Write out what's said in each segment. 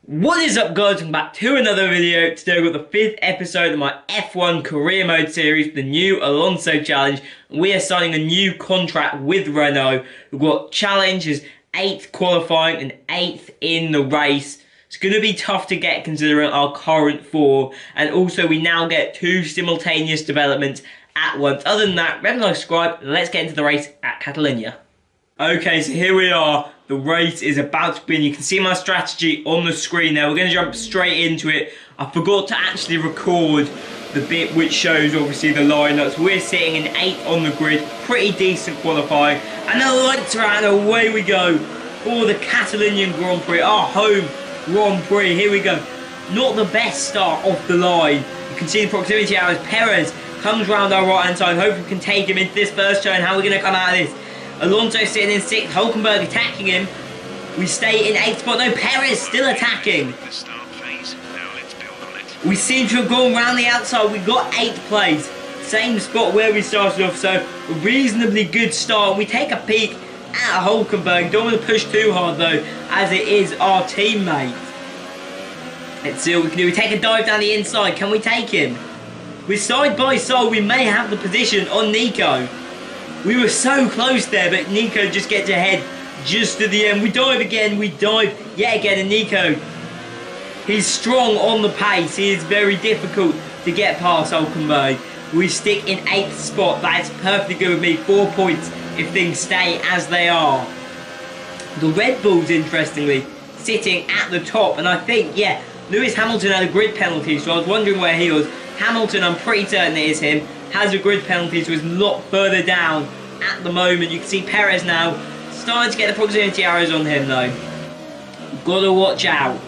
What is up, guys? Welcome back to another video. Today we've got the 5th episode of my F1 career mode series, the new Alonso challenge. We are signing a new contract with Renault. We've got challenges 8th qualifying and 8th in the race. It's going to be tough to get considering our current form, and also we now get 2 simultaneous developments at once. Other than that, remember to subscribe and let's get into the race at Catalunya. Okay, so here we are. The race is about to begin. You can see my strategy on the screen there. We're going to jump straight into it. I forgot to actually record the bit which shows obviously the lineups. We're sitting in 8th on the grid. Pretty decent qualifying. And the lights are out and away we go for the Catalunya Grand Prix. Our home Grand Prix. Here we go. Not the best start off the line. You can see the proximity hours. Perez comes round our right hand side. Hopefully we can take him into this first turn. How are we going to come out of this? Alonso sitting in 6th, Hulkenberg attacking him. We stay in 8th spot. No, Perez still attacking. We seem to have gone round the outside. We got 8th place. Same spot where we started off, so a reasonably good start. We take a peek at Hulkenberg. Don't want to push too hard though, as it is our teammate. Let's see what we can do. We take a dive down the inside. Can we take him? We're side by side. We may have the position on Nico. We were so close there, but Nico just gets ahead just to the end. We dive again, we dive yet again, and Nico, he's strong on the pace. He is very difficult to get past Hulkenberg. We stick in 8th spot. That's perfectly good with me. 4 points if things stay as they are. The Red Bulls, interestingly, sitting at the top, and I think, yeah, Lewis Hamilton had a grid penalty, so I was wondering where he was. Hamilton, I'm pretty certain it is him, has a grid penalty, so it's a lot further down at the moment. You can see Perez now starting to get the proximity arrows on him though. Gotta watch out.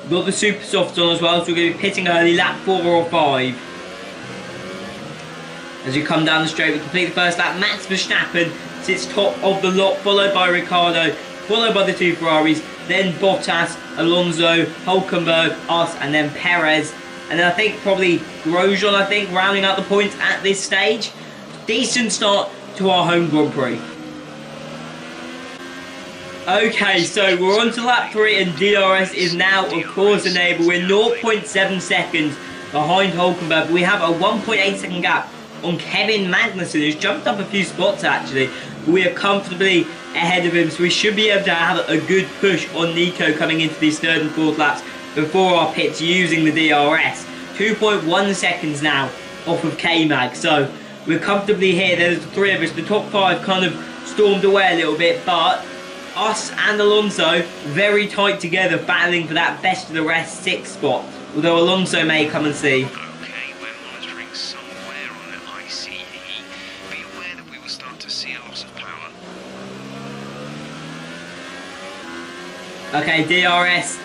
Got the super softs on as well, so we're going to be pitting early, lap 4 or 5. As we come down the straight, we complete the first lap. Max Verstappen sits top of the lot, followed by Ricciardo, followed by the 2 Ferraris, then Bottas, Alonso, Hulkenberg, us, and then Perez. And then I think probably Grosjean, rounding out the points at this stage. Decent start to our home Grand Prix. Okay, so we're on to lap 3 and DRS is now, of course, enabled. We're 0.7 seconds behind Hulkenberg. We have a 1.8 second gap on Kevin Magnussen, who's jumped up a few spots actually. We are comfortably ahead of him, so we should be able to have a good push on Nico coming into these 3rd and 4th laps before our pits using the DRS. 2.1 seconds now off of K-Mag, so we're comfortably here. There's the 3 of us. The top 5 kind of stormed away a little bit, but us and Alonso very tight together, battling for that best of the rest 6th spot, although Alonso may come and see. Okay, we're monitoring somewhere on the ICE. Be aware that we will start to see a loss of power. Okay, DRS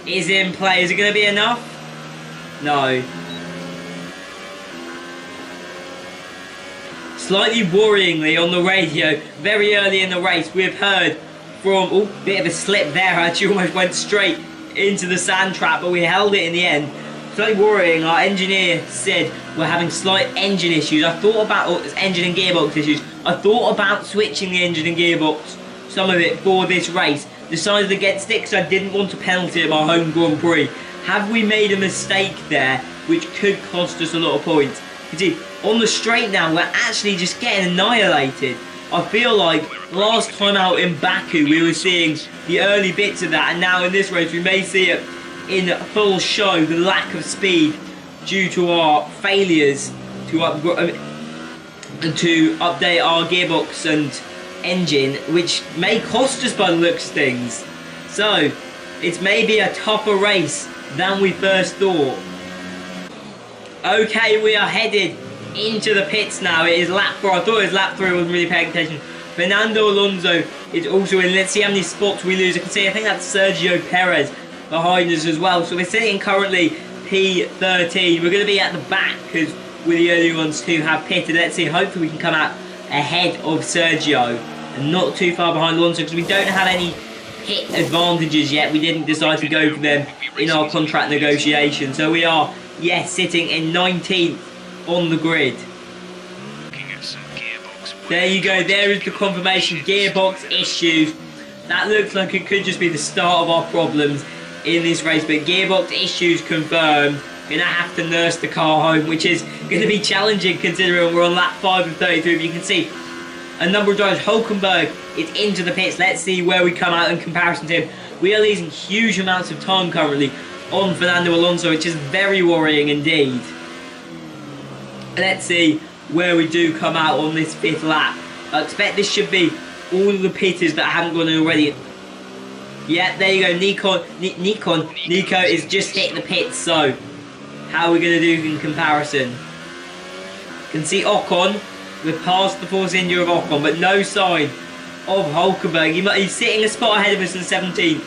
is in play. Is it going to be enough? No. Slightly worryingly on the radio, very early in the race, we've heard from, oh, bit of a slip there, actually almost went straight into the sand trap, but we held it in the end. Slightly worrying, our engineer said we're having slight engine issues. I thought about, engine and gearbox issues. I thought about switching the engine and gearbox, some of it, for this race. Decided against it because I didn't want a penalty at my home Grand Prix. Have we made a mistake there, which could cost us a lot of points? You see, on the straight now, we're actually just getting annihilated. I feel like last time out in Baku, we were seeing the early bits of that, and now in this race, we may see it in full show, the lack of speed due to our failures to update our gearbox and engine, which may cost us by the looks of things. So, it's maybe a tougher race than we first thought. Okay, we are headed into the pits now. It is lap 4. I thought it was lap 3, I wasn't really paying attention. Fernando Alonso is also in. Let's see how many spots we lose. I can see, I think that's Sergio Perez behind us as well. So we're sitting currently P13. We're going to be at the back because we're the only ones to have pitted. Let's see, hopefully we can come out ahead of Sergio and not too far behind Alonso, because we don't have any pit advantages yet. We didn't decide to go for them in our contract negotiation. So we are, yes, sitting in 19th on the grid. Looking at some gearbox There you go, there is the confirmation, gearbox issues. that looks like it could just be the start of our problems in this race. But gearbox issues confirmed. Gonna have to nurse the car home, which is gonna be challenging considering we're on lap 5 of 33. But you can see a number of drivers. Hulkenberg is into the pits. Let's see where we come out in comparison to him. We are losing huge amounts of time currently on Fernando Alonso, which is very worrying indeed. Let's see where we do come out on this 5th lap. I expect this should be all of the pitters that haven't gone in already. Yeah, there you go. Nico is just hit the pits. So how are we going to do in comparison? You can see Ocon. We're past the force injury of Ocon, but no sign of Hulkenberg. He's sitting a spot ahead of us in 17th.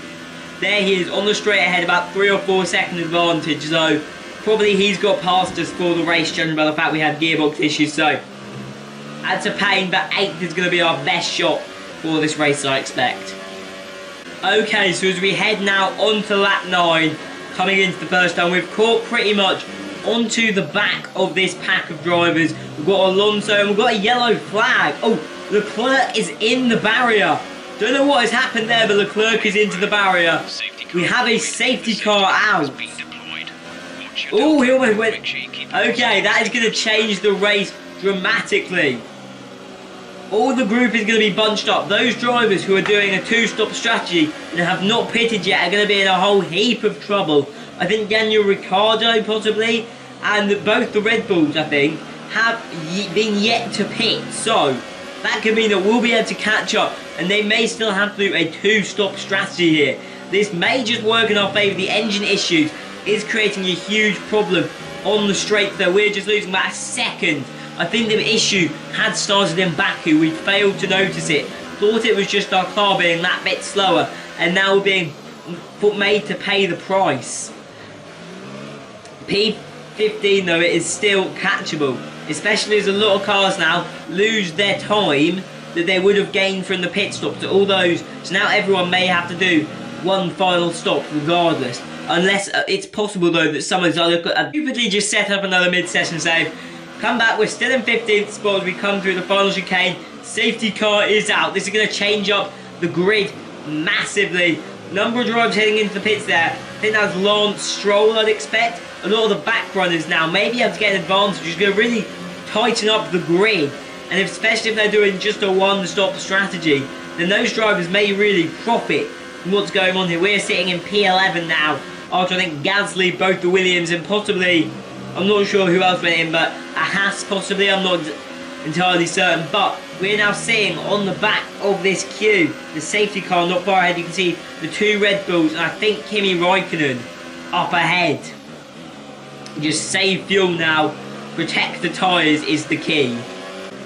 There he is on the straight ahead, about 3 or 4 second advantage. So probably he's got past us for the race, judging by the fact we have gearbox issues. So that's a pain, but 8th is going to be our best shot for this race, I expect. Okay, so as we head now onto lap 9, coming into the first time, we've caught pretty much onto the back of this pack of drivers. We've got Alonso and we've got a yellow flag. Oh, Leclerc is in the barrier. Don't know what has happened there, but Leclerc is into the barrier. We have a safety car out. Oh, he almost went. Okay, that is going to change the race dramatically. All the group is going to be bunched up. Those drivers who are doing a 2-stop strategy and have not pitted yet are going to be in a whole heap of trouble. I think Daniel Ricciardo possibly, and both the Red Bulls, I think, have been yet to pit. So that could mean that we'll be able to catch up, and they may still have to do a 2-stop strategy here. This may just work in our favour. The engine issues is creating a huge problem on the straight, though. We're just losing about a second. I think the issue had started in Baku. We failed to notice it. Thought it was just our car being that bit slower, and now we're being made to pay the price. P15 though, it is still catchable, especially as a lot of cars now lose their time that they would have gained from the pit stop to all those. So now everyone may have to do one final stop regardless, unless it's possible though that someone's either stupidly just set up another mid-session save. Come back, we're still in 15th spot as we come through the final chicane. Safety car is out. This is going to change up the grid massively. Number of drivers heading into the pits there. I think that's Lance Stroll, I'd expect. A lot of the back runners now may be able to get an advantage, which is going to really tighten up the grid. And especially if they're doing just a 1-stop strategy, then those drivers may really profit from what's going on here. We're sitting in P11 now, after I think Gasly, both the Williams, and possibly, I'm not sure who else went in, but a Haas possibly, I'm not entirely certain. But we're now sitting on the back of this queue. The safety car not far ahead. You can see the 2 Red Bulls, and I think Kimi Raikkonen up ahead. Just save fuel now. Protect the tyres is the key.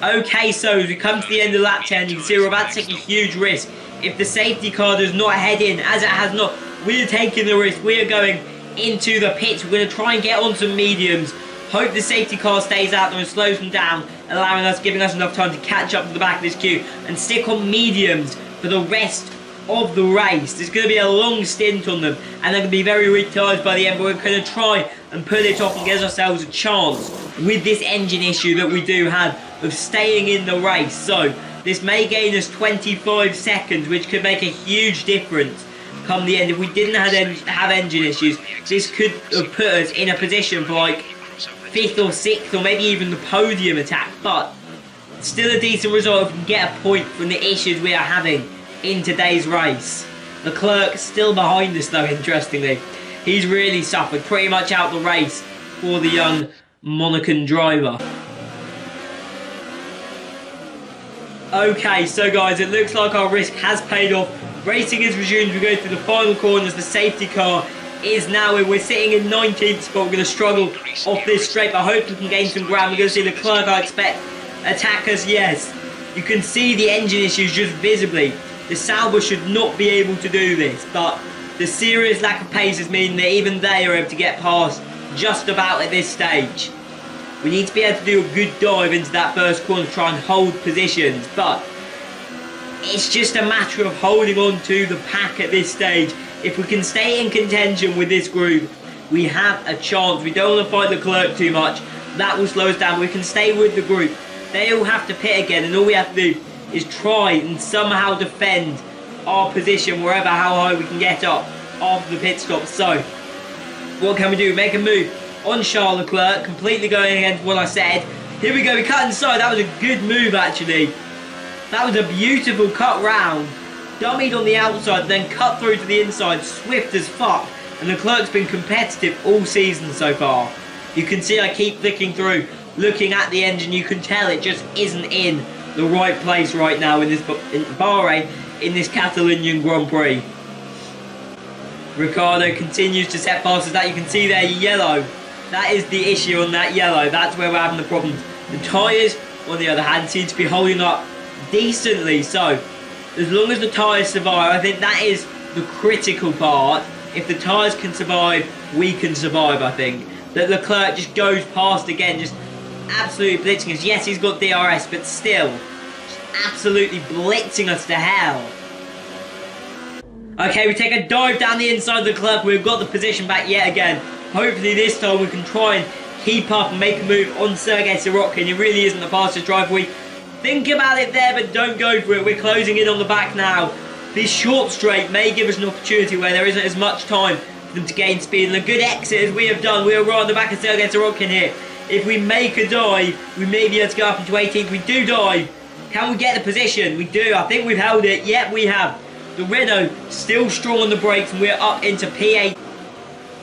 Okay, so as we come to the end of lap 10, you can see we're about to take a huge risk. If the safety car does not head in, as it has not, we are taking the risk. We are going into the pits. We're going to try and get on some mediums. Hope the safety car stays out there and slows them down, allowing us, giving us enough time to catch up to the back of this queue and stick on mediums for the rest of the race. There's going to be a long stint on them, and they're going to be very weak tyres by the end, but we're going to try and pull it off and get ourselves a chance with this engine issue that we do have of staying in the race. So this may gain us 25 seconds, which could make a huge difference come the end. If we didn't have engine issues, this could have put us in a position for like 5th or 6th, or maybe even the podium attack, but still a decent result if we can get a point from the issues we are having in today's race. Leclerc still behind us though, interestingly. He's really suffered, pretty much out the race for the young Monacan driver. Okay, so guys, it looks like our risk has paid off. Racing is resumed. We go through the final corners. The safety car is now in. We're sitting in 19th spot. We're going to struggle off this straight, but I hope we can gain some ground. We're going to see Leclerc, I expect, attack us. Yes, you can see the engine issues just visibly. The Sauber should not be able to do this, but the serious lack of pace has meant that even they are able to get past just about at this stage. We need to be able to do a good dive into that first corner to try and hold positions, but it's just a matter of holding on to the pack at this stage. If we can stay in contention with this group, we have a chance. We don't want to fight Leclerc too much. That will slow us down. We can stay with the group. They all have to pit again, and all we have to do is try and somehow defend our position wherever how high we can get up after the pit stop. So what can we do? Make a move on Charles Leclerc, completely going against what I said. Here we go, we cut inside. That was a good move actually. That was a beautiful cut round. Dummied on the outside, then cut through to the inside, swift as fuck. And Leclerc's been competitive all season so far. You can see I keep flicking through, looking at the engine. You can tell it just isn't in the right place right now in this Bahrain, in this Catalunian Grand Prix. Ricciardo continues to set passes. That you can see there, yellow. That is the issue on that yellow. That's where we're having the problems. The tyres, on the other hand, seem to be holding up decently. So, as long as the tyres survive, I think that is the critical part. If the tyres can survive, we can survive, I think. That Leclerc just goes past again, just absolutely blitzing us. Yes, he's got DRS, but still, just absolutely blitzing us to hell. Okay, we take a dive down the inside of Leclerc. We've got the position back yet again. Hopefully this time we can try and keep up and make a move on Sergei Sirotkin. He really isn't the fastest driver. We think about it there, but don't go for it. We're closing in on the back now. This short straight may give us an opportunity where there isn't as much time for them to gain speed. And a good exit as we have done. We are right on the back of Sergei Sirotkin here. If we make a dive, we may be able to go up into 18th. We do dive. Can we get the position? We do. I think we've held it. Yep, we have. The Renault still strong on the brakes and we're up into P8.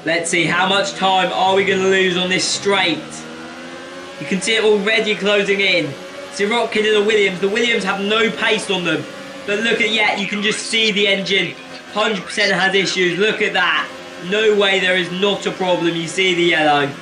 Let's see, how much time are we going to lose on this straight? You can see it already closing in. Sirotkin and the Williams have no pace on them. But look at, yeah, you can just see the engine 100% has issues. Look at that. No way, there is not a problem. You see the yellow.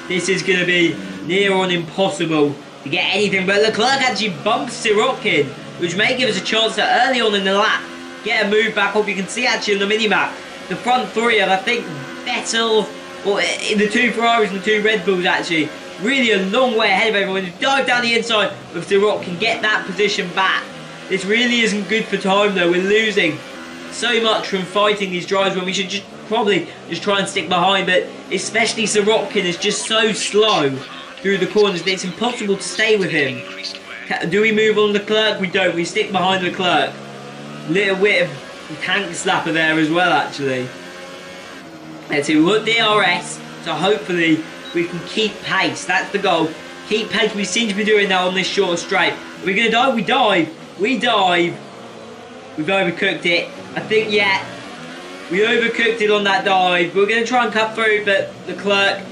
This is going to be near on impossible to get anything. But Leclerc actually bumps Sirotkin, which may give us a chance to early on in the lap get a move back up. You can see actually on the mini-map, the front three of, I think, Vettel, or the two Ferraris and the two Red Bulls actually, really a long way ahead of everyone. Just dive down the inside of Sirotkin, get that position back. This really isn't good for time though. We're losing so much from fighting these drives when we should probably just try and stick behind. But especially Sirotkin is just so slow through the corners that it's impossible to stay with him. Do we move on Leclerc? We don't. We stick behind Leclerc. Little bit of tank slapper there as well actually. Let's see, we've got DRS, so hopefully we can keep pace. That's the goal. Keep pace. We seem to be doing that on this short straight. Are we going to dive? We dive. We dive. We've overcooked it. I think, yeah, we overcooked it on that dive. We're going to try and cut through, but Leclerc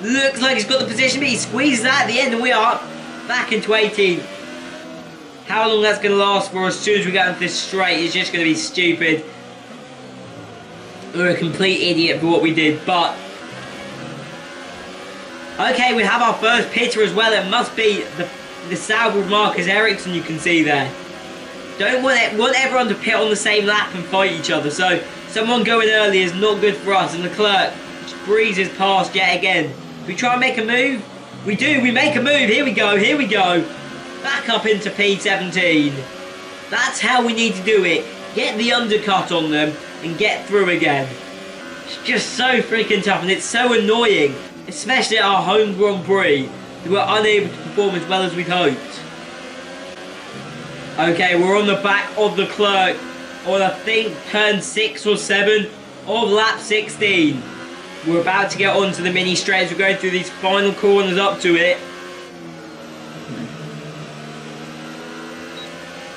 looks like he's got the position, but he squeezes that at the end, and we are back into 18th. How long that's going to last for as soon as we get into this straight is just going to be stupid. We're a complete idiot for what we did, but... Okay, we have our first pitter as well. It must be the Sauber of Marcus Ericsson, you can see there. Don't want everyone to pit on the same lap and fight each other, so someone going early is not good for us, and Leclerc just breezes past yet again. We try and make a move? We do, we make a move. Here we go, here we go. Back up into P17. That's how we need to do it. Get the undercut on them and get through again. It's just so freaking tough and it's so annoying, especially at our home Grand Prix, that we're unable to perform as well as we'd hoped. Okay, we're on the back of the Leclerc on, I think, turn 6 or 7 of lap 16. We're about to get onto the mini straight as we're going through these final corners up to it.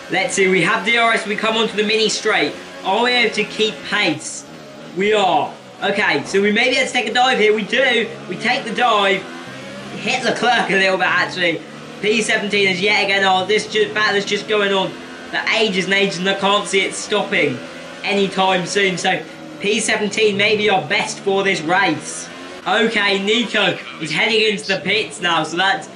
Let's see, we have DRS, we come onto the mini straight. Are we able to keep pace? We are. Okay, so we may be able to take a dive here. We do. We take the dive. Hit Leclerc a little bit, actually. P17 is yet again, this battle is just going on for ages and ages, and I can't see it stopping anytime soon. So P17 may be our best for this race. Okay, Nico is heading into the pits now, so that's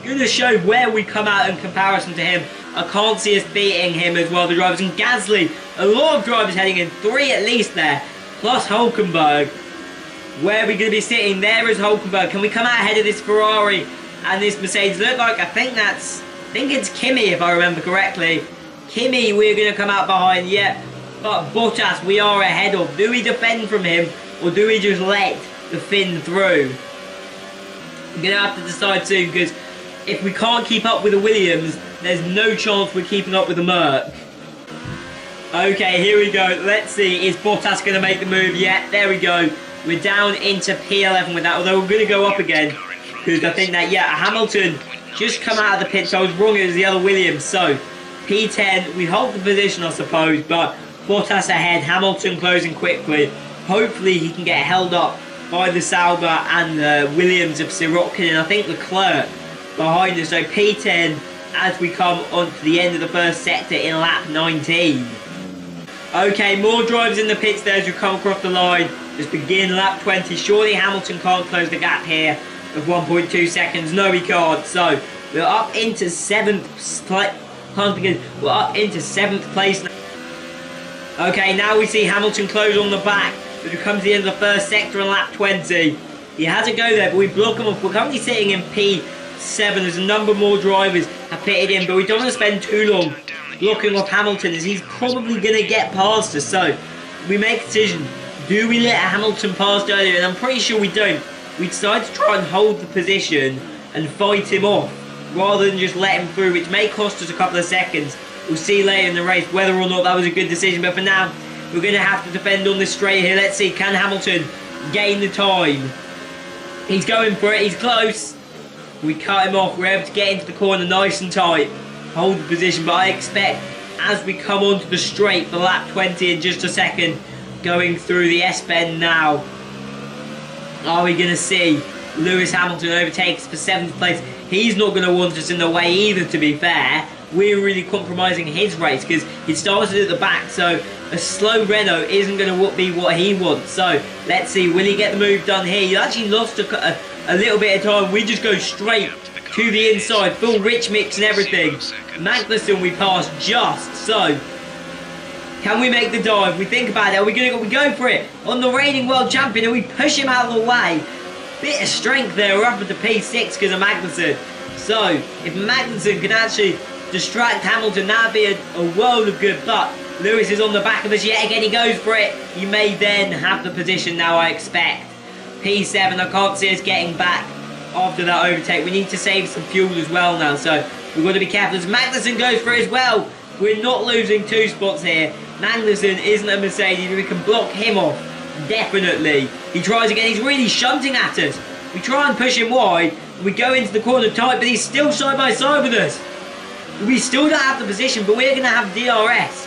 going to show where we come out in comparison to him. I can't see us beating him as well, the drivers. And Gasly, a lot of drivers heading in, 3 at least there, plus Hulkenberg. Where are we going to be sitting? There is Hulkenberg. Can we come out ahead of this Ferrari and this Mercedes? Look like, I think it's Kimi, if I remember correctly. Kimi, we're going to come out behind, yeah. But Bottas, we are ahead of. Do we defend from him, or do we just let the Finn through? We're going to have to decide soon, because if we can't keep up with the Williams, there's no chance we're keeping up with the Merc. Okay, here we go. Let's see. Is Bottas going to make the move yet? There we go. We're down into P11 with that, although we're going to go up again. Because I think that, yeah, Hamilton just come out of the pits. I was wrong, it was the other Williams. So, P10, we hold the position, I suppose, but Bottas ahead, Hamilton closing quickly. Hopefully he can get held up by the Sauber and the Williams of Sirotkin, and I think Leclerc behind us. So P10 as we come onto the end of the first sector in lap 19. Okay, more drivers in the pits there as we come across the line. Just begin lap 20. Surely Hamilton can't close the gap here of 1.2 seconds. No, he can't. So we're up into 7th place. We're up into 7th place now. Okay, now we see Hamilton close on the back as we come to the end of the first sector in lap 20. He has to go there, but we block him off. We're currently sitting in P7. There's a number more drivers have pitted in, but we don't want to spend too long blocking off Hamilton as he's probably going to get past us. So we make a decision. Do we let Hamilton pass earlier? And I'm pretty sure we don't. We decide to try and hold the position and fight him off rather than just let him through, which may cost us a couple of seconds. We'll see later in the race whether or not that was a good decision, but for now we're going to have to defend on this straight here. Let's see, can Hamilton gain the time? He's going for it, he's close. We cut him off, we're able to get into the corner nice and tight, hold the position, but I expect as we come onto the straight for lap 20 in just a second, going through the S-bend now, are we going to see Lewis Hamilton overtakes for 7th place? He's not going to want us in the way either, to be fair. We're really compromising his race because he started at the back, so a slow Renault isn't going to be what he wants. So let's see, will he get the move done here? He actually lost a little bit of time. We just go straight to the inside, full rich mix and everything. Magnussen we passed just, so can we make the dive? We think about it, are we going to go for it on the reigning world champion and we push him out of the way? Bit of strength there, we're up into P6 because of Magnussen. So if Magnussen can actually distract Hamilton, that'd be a world of good, but Lewis is on the back of us yet again. He goes for it. He may then have the position now, I expect. P7, I can't see us getting back after that overtake. We need to save some fuel as well now, so we've got to be careful as Magnussen goes for it as well. We're not losing 2 spots here. Magnussen isn't a Mercedes. We can block him off, definitely. He tries again. He's really shunting at us. We try and push him wide. We go into the corner tight, but he's still side by side with us. We still don't have the position, but we're going to have DRS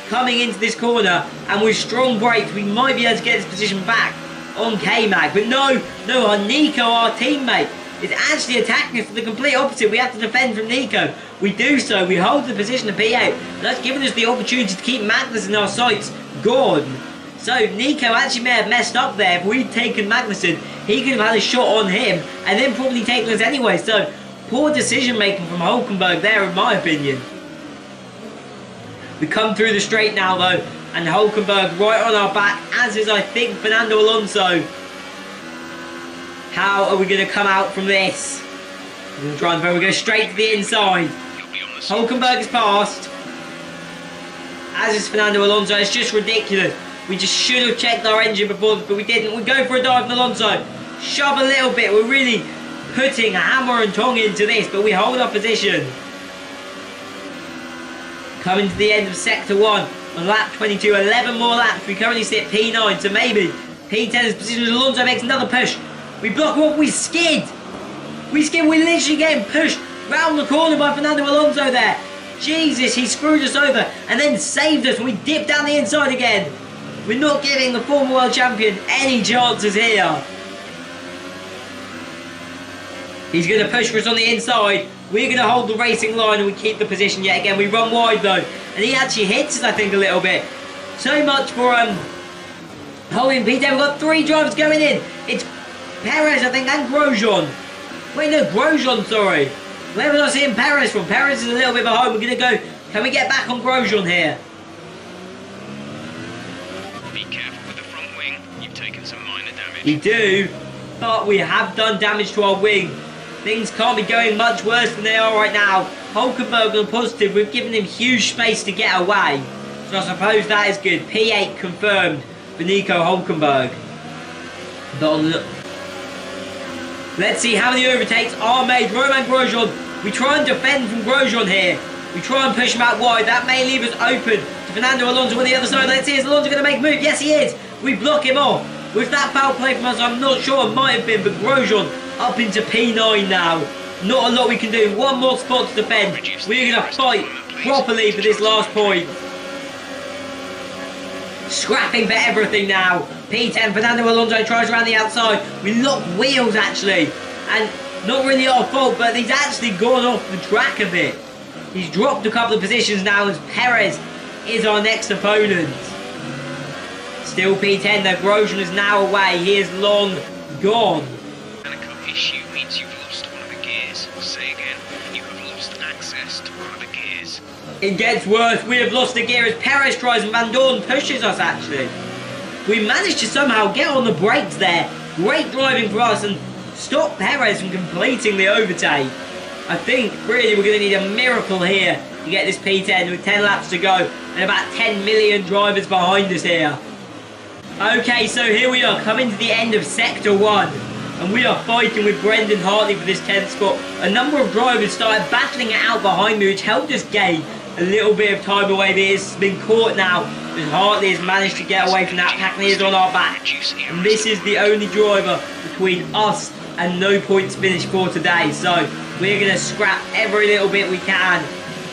coming into this corner, and with strong brakes we might be able to get this position back on K-Mag. But no, our Nico, our teammate, is actually attacking us for the complete opposite. We have to defend from Nico. We do so, we hold the position of P8, and that's given us the opportunity to keep Magnussen in our sights gone. So Nico actually may have messed up there. If we'd taken Magnussen, he could have had a shot on him and then probably taken us anyway. So poor decision making from Hulkenberg there, in my opinion. We come through the straight now though, and Hulkenberg right on our back, as is I think Fernando Alonso. How are we going to come out from this? We're going to try and we go straight to the inside. Hulkenberg is passed, as is Fernando Alonso. It's just ridiculous. We just should have checked our engine before this, but we didn't. We go for a dive from Alonso. Shove a little bit. We're really putting a hammer and tong into this, but we hold our position. Coming to the end of sector 1 on lap 22, 11 more laps. We currently sit P9, so maybe P10's position. Alonso makes another push. We block what we skid. We're literally getting pushed round the corner by Fernando Alonso there. Jesus, he screwed us over and then saved us when we dipped down the inside again. We're not giving the former world champion any chances here. He's going to push for us on the inside. We're going to hold the racing line and we keep the position yet again. We run wide though, and he actually hits us, I think, a little bit. So much for holding P10. We've got 3 drivers going in. It's Perez, I think, and Grosjean. Wait, no, Grosjean, sorry. Where was I seeing Perez from? Perez is a little bit behind. We're going to go. Can we get back on Grosjean here? Be careful with the front wing. You've taken some minor damage. We do, but we have done damage to our wing. Things can't be going much worse than they are right now. Hulkenberg on positive. We've given him huge space to get away. So I suppose that is good. P8 confirmed for Nico Hulkenberg. Let's see how many overtakes are made. Romain Grosjean. We try and defend from Grosjean here. We try and push him out wide. That may leave us open to Fernando Alonso on the other side. Let's see, is Alonso going to make a move? Yes, he is. We block him off. Was that foul play from us? I'm not sure. It might have been, but Grosjean up into P9 now. Not a lot we can do. One more spot to defend. We're going to fight properly for this last point. Scrapping for everything now. P10, Fernando Alonso tries around the outside. We lock wheels actually. And not really our fault, but he's actually gone off the track a bit. He's dropped a couple of positions now as Perez is our next opponent. Still P10 though. Grosjean is now away. He is long gone. Mechanical issue means you've lost one of the gears. Say again, you have lost access to one of the gears. It gets worse. We have lost the gear as Perez tries and Van Dorn pushes us actually. We managed to somehow get on the brakes there. Great driving for us and stop Perez from completing the overtake. I think really we're going to need a miracle here to get this P10 with 10 laps to go and about 10 million drivers behind us here. Okay, so here we are coming to the end of Sector 1 and we are fighting with Brendan Hartley for this 10th spot. A number of drivers started battling it out behind me, which helped us gain a little bit of time away, but it's been caught now as Hartley has managed to get away from that pack and he is on our back. And this is the only driver between us and no points finish for today, so we're going to scrap every little bit we can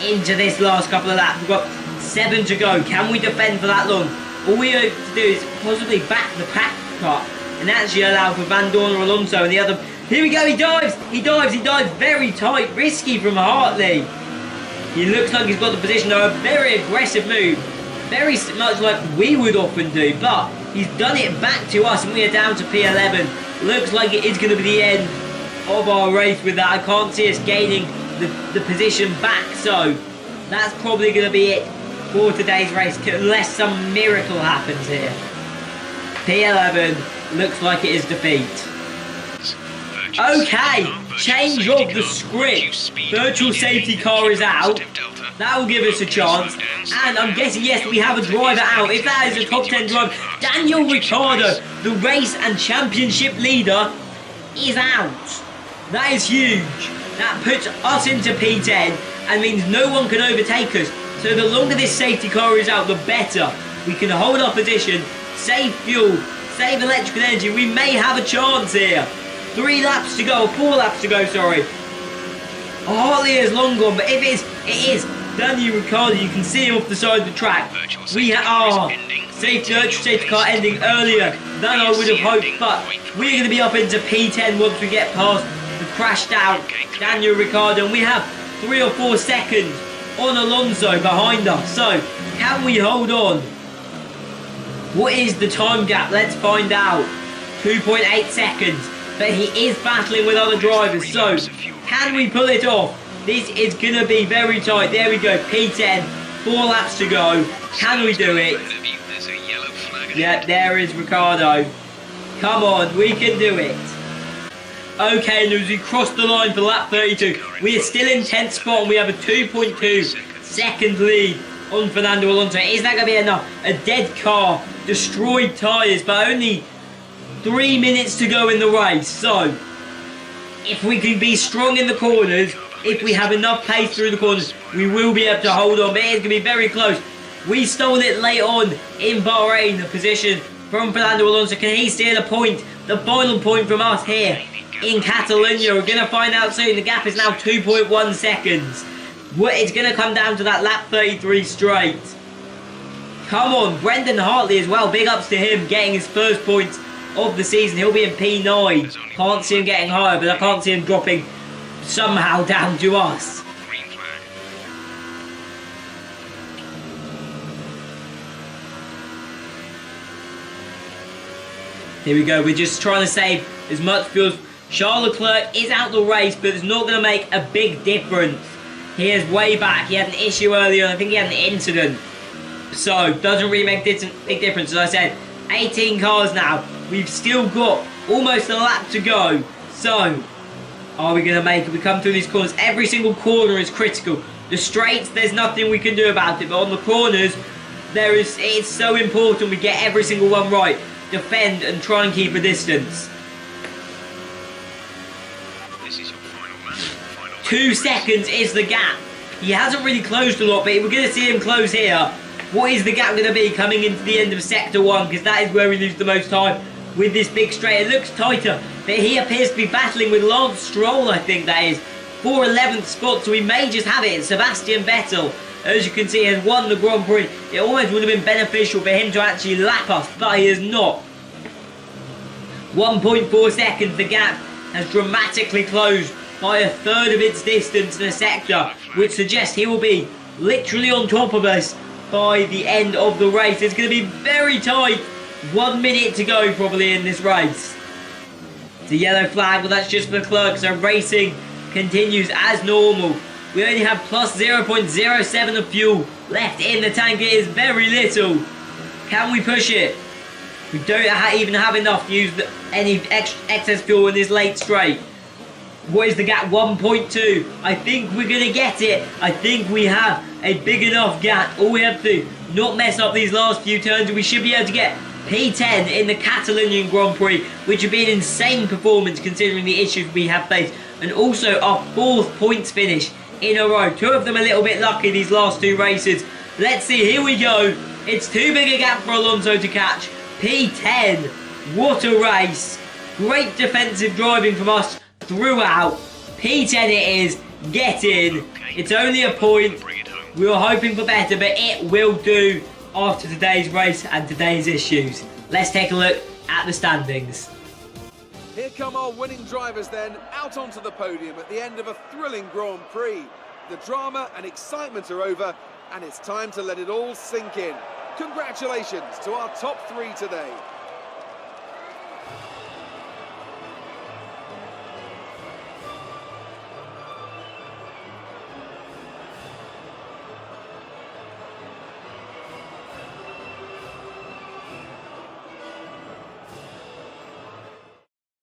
into this last couple of laps. We've got 7 to go. Can we defend for that long? All we have to do is possibly back the pack cut and actually allow for Van Dorn or Alonso and the other. Here we go, he dives very tight, risky from Hartley. He looks like he's got the position though, a very aggressive move, very much like we would often do, but he's done it back to us and we are down to P11. Looks like it is going to be the end of our race with that. I can't see us gaining the position back, so that's probably going to be it for today's race unless some miracle happens here. P11 looks like it is defeat. Okay, change of the script. Virtual safety car is out. That will give us a chance. And I'm guessing, yes, we have a driver out. If that is a top 10 driver, Daniel Ricciardo, the race and championship leader, is out. That is huge. That puts us into P10 and means no one can overtake us. So the longer this safety car is out, the better. We can hold our position, save fuel, save electrical energy. We may have a chance here. 3 laps to go, 4 laps to go, sorry. Hartley is long gone, but if it is Daniel Ricciardo, you can see him off the side of the track. We are safety car ending earlier than I would have hoped, but we're going to be up into P10 once we get past the crashed out Daniel Ricciardo, and we have 3 or 4 seconds on Alonso behind us. So, can we hold on? What is the time gap? Let's find out. 2.8 seconds. But he is battling with other drivers. So, can we pull it off? This is going to be very tight. There we go. P10. 4 laps to go. Can we do it? Yeah, there is Ricciardo. Come on, we can do it. Okay, and as we cross the line for lap 32, we are still in 10th spot and we have a 2.2 second lead on Fernando Alonso. Is that going to be enough? A dead car, destroyed tyres, but only 3 minutes to go in the race. So, if we can be strong in the corners, if we have enough pace through the corners, we will be able to hold on. But it is going to be very close. We stole it late on in Bahrain, the position from Fernando Alonso. Can he steal a point? The final point from us here in Catalunya. We're going to find out soon. The gap is now 2.1 seconds. It's going to come down to that lap 33 straight. Come on, Brendan Hartley as well. Big ups to him getting his first points of the season. He'll be in P9. Can't see him getting higher, but I can't see him dropping somehow down to us. Here we go. We're just trying to save as much fuel. Charles Leclerc is out the race, but it's not going to make a big difference. He is way back. He had an issue earlier, and I think he had an incident. So, doesn't really make a big difference. As I said, 18 cars now. We've still got almost a lap to go. So, are we going to make it? We come through these corners. Every single corner is critical. The straights, there's nothing we can do about it. But on the corners, it's so important we get every single one right. Defend and try and keep a distance. 2 seconds is the gap. He hasn't really closed a lot, but we're going to see him close here. What is the gap going to be coming into the end of Sector 1? Because that is where we lose the most time with this big straight. It looks tighter, but he appears to be battling with Lance Stroll, I think that is, for 11th spot. So we may just have it. Sebastian Vettel, as you can see, has won the Grand Prix. It almost would have been beneficial for him to actually lap us, but he has not. 1.4 seconds, the gap has dramatically closed by a third of its distance in a sector, which suggests he will be literally on top of us by the end of the race. It's going to be very tight. 1 minute to go probably in this race. It's a yellow flag, well that's just for the clerk, so racing continues as normal. We only have plus 0.07 of fuel left in the tank. It is very little. Can we push it? We don't even have enough to use any excess fuel in this late straight. What is the gap? 1.2. I think we're going to get it. I think we have a big enough gap. All we have to do, not mess up these last few turns, and we should be able to get P10 in the Catalunya Grand Prix, which would be an insane performance considering the issues we have faced. And also our 4th points finish in a row. 2 of them a little bit lucky these last 2 races. Let's see, here we go. It's too big a gap for Alonso to catch. P10. What a race. Great defensive driving from us throughout. P10 it is. Get in. It's only a point. We were hoping for better, but it will do after today's race and today's issues. Let's take a look at the standings. Here come our winning drivers then, out onto the podium at the end of a thrilling Grand Prix. The drama and excitement are over, and it's time to let it all sink in. Congratulations to our top 3 today.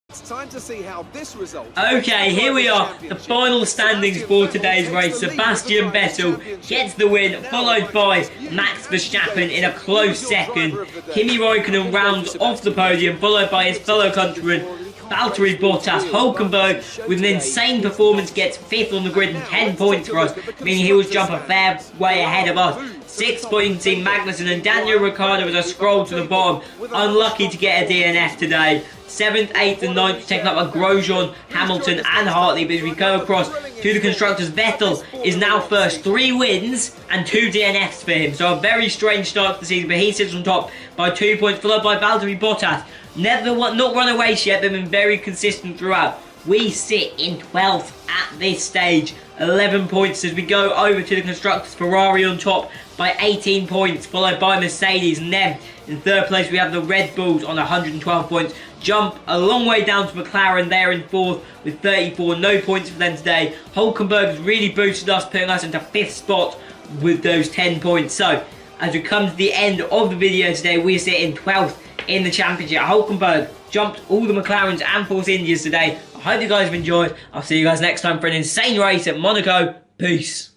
It's time to see how this result. Okay, here we are. The final standings for today's race. Sebastian Vettel gets the win, followed by Max Verstappen in a close second. Kimi Räikkönen rounds off the podium, followed by his fellow countryman Valtteri Bottas. Hülkenberg, with an insane performance, gets 5th on the grid and 10 points for us, meaning he will jump a fair way ahead of us. 6th points in Magnussen, and Daniel Ricciardo as I scroll to the bottom, unlucky to get a DNF today. 7th, 8th and 9th taken up by Grosjean, Hamilton and Hartley. But as we go across to the constructors, Vettel is now first. 3 wins and 2 DNFs for him. So a very strange start to the season, but he sits on top by 2 points, followed by Valtteri Bottas. Not run a race yet, but been very consistent throughout. We sit in 12th at this stage. 11 points as we go over to the constructors. Ferrari on top by 18 points, followed by Mercedes, and then in 3rd place we have the Red Bulls on 112 points. Jump a long way down to McLaren, there in 4th with 34, no points for them today. Hülkenberg has really boosted us, putting us into 5th spot with those 10 points. So as we come to the end of the video today, we sit in 12th in the championship. Hülkenberg jumped all the McLarens and Force Indias today. I hope you guys have enjoyed. I'll see you guys next time for an insane race at Monaco. Peace.